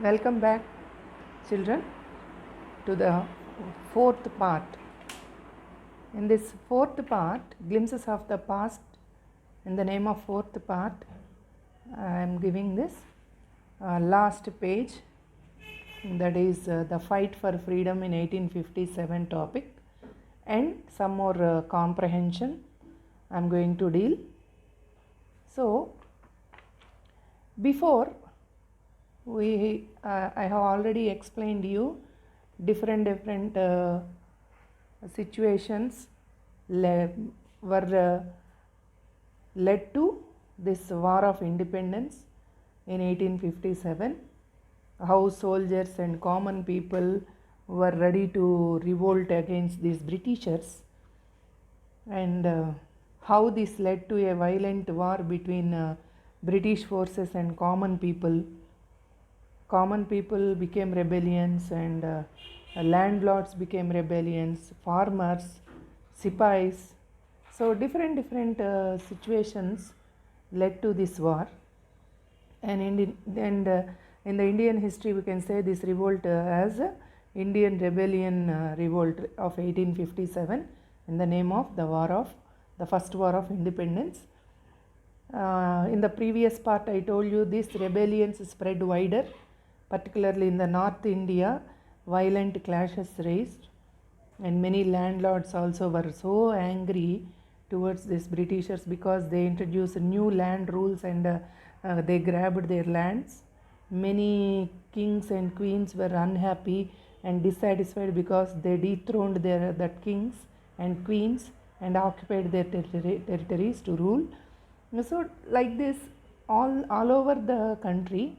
Welcome back, children, to the fourth part. In this fourth part, Glimpses of the Past, in the name of fourth part, I am giving this last page, that is the fight for freedom in 1857 topic, and some more comprehension I am going to deal. So, before I have already explained you different situations were led to this war of independence in 1857, how soldiers and common people were ready to revolt against these Britishers, and how this led to a violent war between British forces and common people. Common people became rebellions, and landlords became rebellions, farmers, sipais. So different situations led to this war. And in the Indian history, we can say this revolt as Indian Rebellion Revolt of 1857, in the name of the first war of independence. In the previous part, I told you these rebellions spread wider, particularly in the North India. Violent clashes raised, and many landlords also were so angry towards these Britishers because they introduced new land rules, and they grabbed their lands. Many kings and queens were unhappy and dissatisfied because they dethroned their kings and queens and occupied their territories to rule. So like this, all over the country,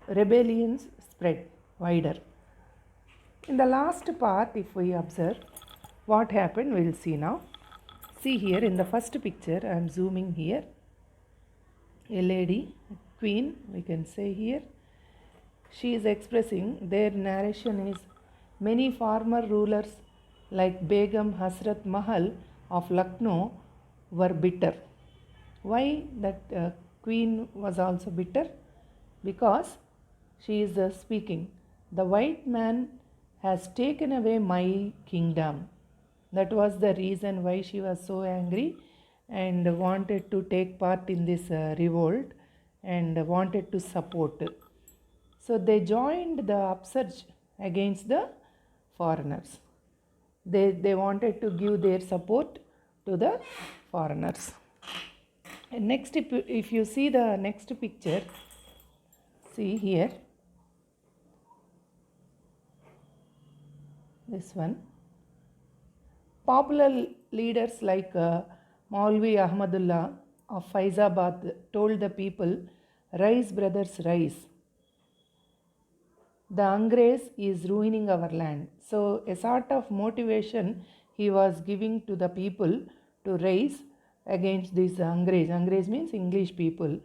rebellions spread wider. In the last part, if we observe what happened, we will see now. See here in the first picture, I am zooming here. A lady, queen, we can say here. She is expressing, their narration is, many former rulers like Begum Hasrat Mahal of Lucknow were bitter. Why that queen was also bitter? Because she is speaking, the white man has taken away my kingdom. That was the reason why she was so angry and wanted to take part in this revolt and wanted to support. So they joined the upsurge against the foreigners. They wanted to give their support to the foreigners. And next, if you see the next picture, see here, this one. Popular leaders like Maulvi Ahmadullah of Faizabad told the people, rise brothers, rise. The Angrez is ruining our land. So a sort of motivation he was giving to the people to rise against these Angrez. Angrez means English people.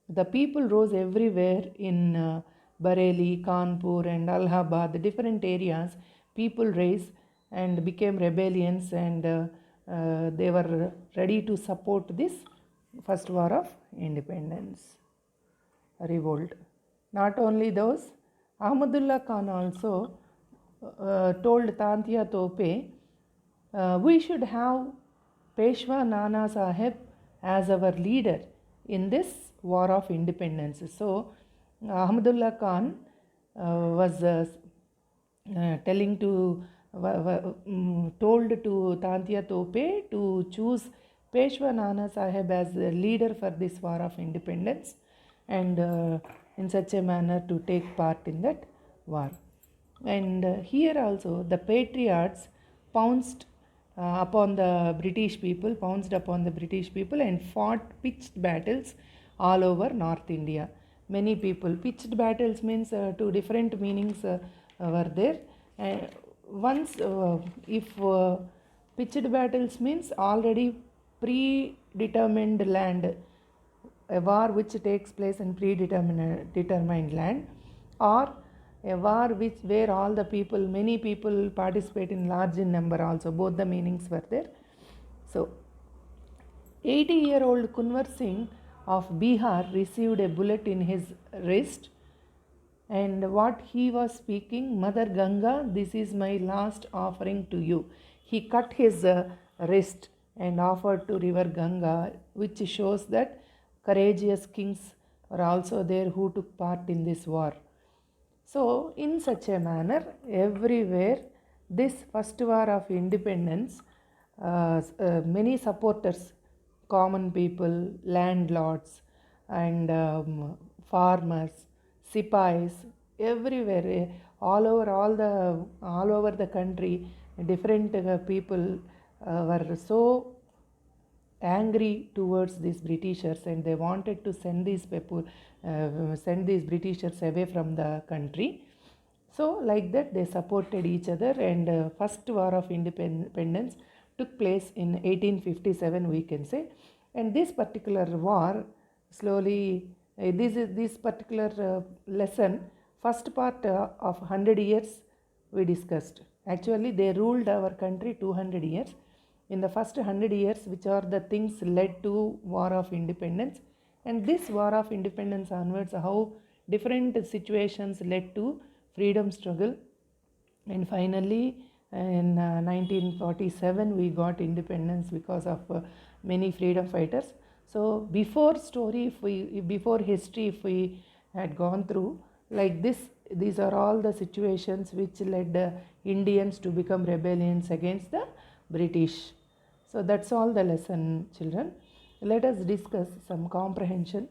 The people rose everywhere in Bareilly, Kanpur and Allahabad, different areas. People raised and became rebellions, and they were ready to support this first war of independence revolt. Not only those, Ahmadullah Khan also told Tantia Tope, we should have Peshwa Nana Sahib as our leader in this war of independence. So Ahmadullah Khan was telling to told to Tantia Tope to choose Peshwa Nana Sahib as the leader for this war of independence, and in such a manner to take part in that war. And here also the patriots pounced upon the British people, and fought pitched battles all over North India. Many people, pitched battles means two different meanings were there. Once, if pitched battles means already predetermined land, a war which takes place in determined land, or a war where all the people, many people participate in large in number also. Both the meanings were there. So 80-year-old Kunwar Singh of Bihar received a bullet in his wrist And what he was speaking, Mother Ganga, this is my last offering to you. He cut his wrist and offered to river Ganga, which shows that courageous kings were also there who took part in this war. So in such a manner, everywhere this first war of independence, many supporters, common people, landlords, and farmers, sipais, everywhere, all over the country, different people were so angry towards these Britishers, and they wanted to send these people, send these Britishers away from the country. So like that they supported each other, and first war of independence took place in 1857, we can say. And this particular war slowly, this particular lesson, first part of 100 years we discussed. Actually they ruled our country 200 years. In the first 100 years, which are the things led to war of independence, and this war of independence onwards, how different situations led to freedom struggle, and finally in 1947 we got independence because of many freedom fighters. So before history, if we had gone through like this, these are all the situations which led Indians to become rebellions against the British. So that's all the lesson, children. Let us discuss some comprehensions.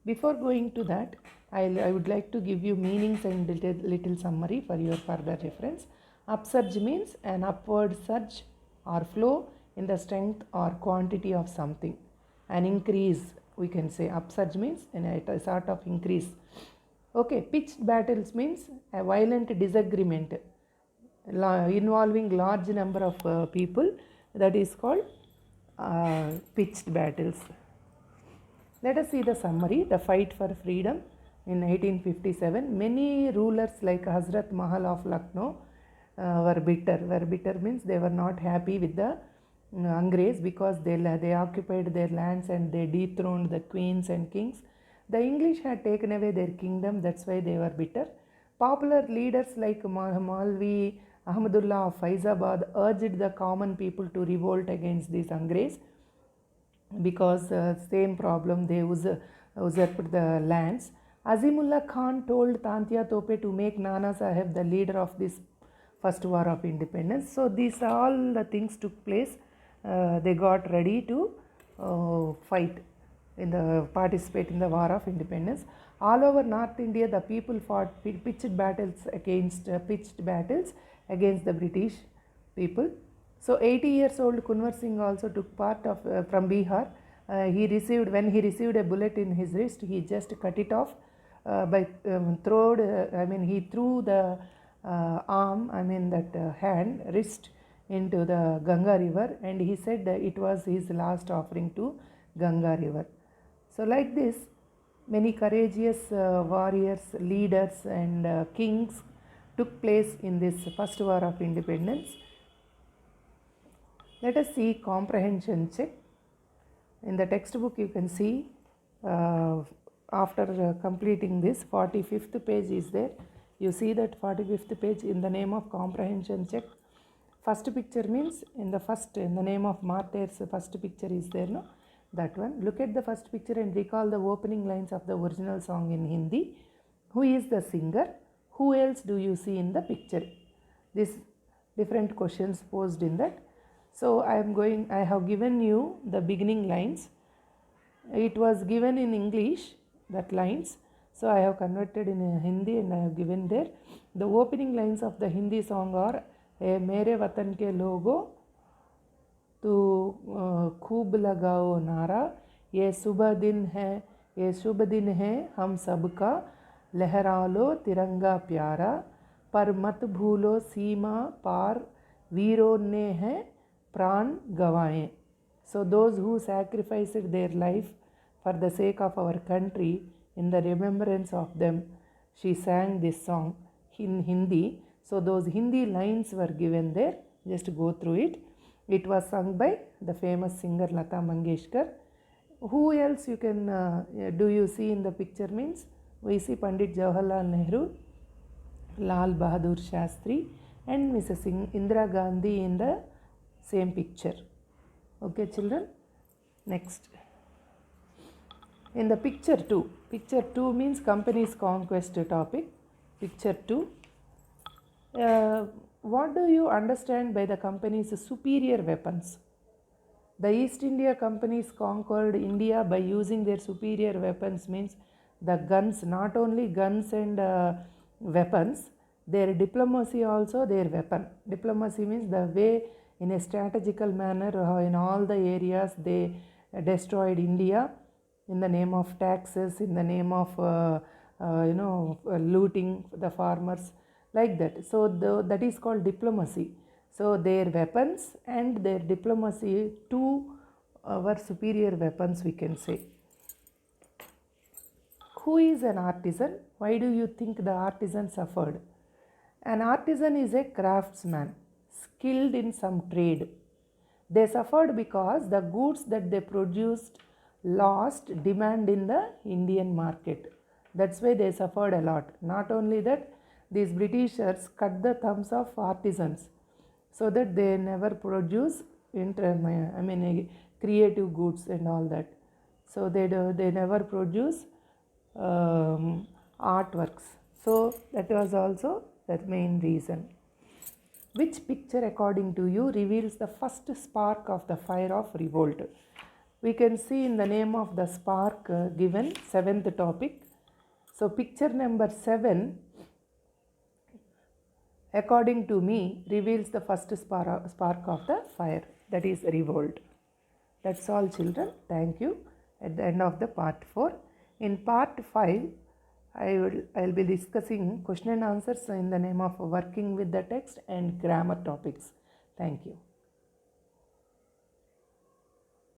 Before going to that, I would like to give you meanings and little summary for your further reference. Upsurge means an upward surge or flow in the strength or quantity of something. An increase, we can say. Upsurge means a sort of increase. Okay, pitched battles means a violent disagreement involving large number of people, that is called pitched battles. Let us see the summary. The fight for freedom in 1857. Many rulers like Hazrat Mahal of Lucknow were bitter. Bitter means they were not happy with the Angrez because they occupied their lands and they dethroned the queens and kings. The English had taken away their kingdom, that's why they were bitter. Popular leaders like Maulvi Ahmadullah of Faizabad urged the common people to revolt against these Angrez because same problem, they usurped the lands. Azimullah Khan told Tantia Tope to make Nana Sahib the leader of this first war of independence. So these all the things took place. They got ready to participate in the war of independence. All over North India, the people fought pitched battles against the British people. So 80 years old Kunwar Singh also took part of from Bihar. When he received a bullet in his wrist, he just cut it off he threw the wrist into the Ganga river, and he said it was his last offering to Ganga river. So like this, many courageous warriors, leaders and kings took place in this first war of independence. Let us see comprehension check. In the textbook you can see after completing this, 45th page is there. You see that 45th page in the name of comprehension check. First picture means in the name of martyrs, first picture is there, no? That one. Look at the first picture and recall the opening lines of the original song in Hindi. Who is the singer? Who else do you see in the picture? These different questions posed in that. So I have given you the beginning lines. It was given in English, that lines. So I have converted in Hindi and I have given there. The opening lines of the Hindi song are मेरे वतन के लोगों तो खूब लगाओ नारा, ये शुभ दिन है हम सबका, लहरा लो तिरंगा प्यारा, पर मत भूलो सीमा पार, वीरों ने है प्राण गवाए. So those who sacrificed their life for the sake of our country, in the remembrance of them, she sang this song in Hindi. So those Hindi lines were given there. Just go through it. It was sung by the famous singer Lata Mangeshkar. Who else you can do you see in the picture means V.C. Pandit Jawaharlal Nehru, Lal Bahadur Shastri, and Mrs. Indira Gandhi in the same picture. Okay, children. Next. In the picture 2 means company's conquest topic. Picture 2. What do you understand by the company's superior weapons? The East India Companies conquered India by using their superior weapons, means the guns, not only guns and weapons, their diplomacy also their weapon. Diplomacy means the way in a strategical manner in all the areas they destroyed India in the name of taxes, in the name of looting the farmers, like that. So that is called diplomacy. So their weapons and their diplomacy, two were superior weapons, we can say. Who is an artisan? Why do you think the artisan suffered? An artisan is a craftsman, skilled in some trade. They suffered because the goods that they produced lost demand in the Indian market. That's why they suffered a lot. Not only that, these Britishers cut the thumbs of artisans, so that they never produce creative goods and all that. So they never produce artworks. So that was also the main reason. Which picture according to you reveals the first spark of the fire of revolt? We can see in the name of the spark given, 7th topic. So picture number 7, according to me, reveals the first spark of the fire, that is revolt. That's all, children. Thank you. At the end of the part 4. In part 5, I will be discussing question and answers in the name of working with the text and grammar topics. Thank you.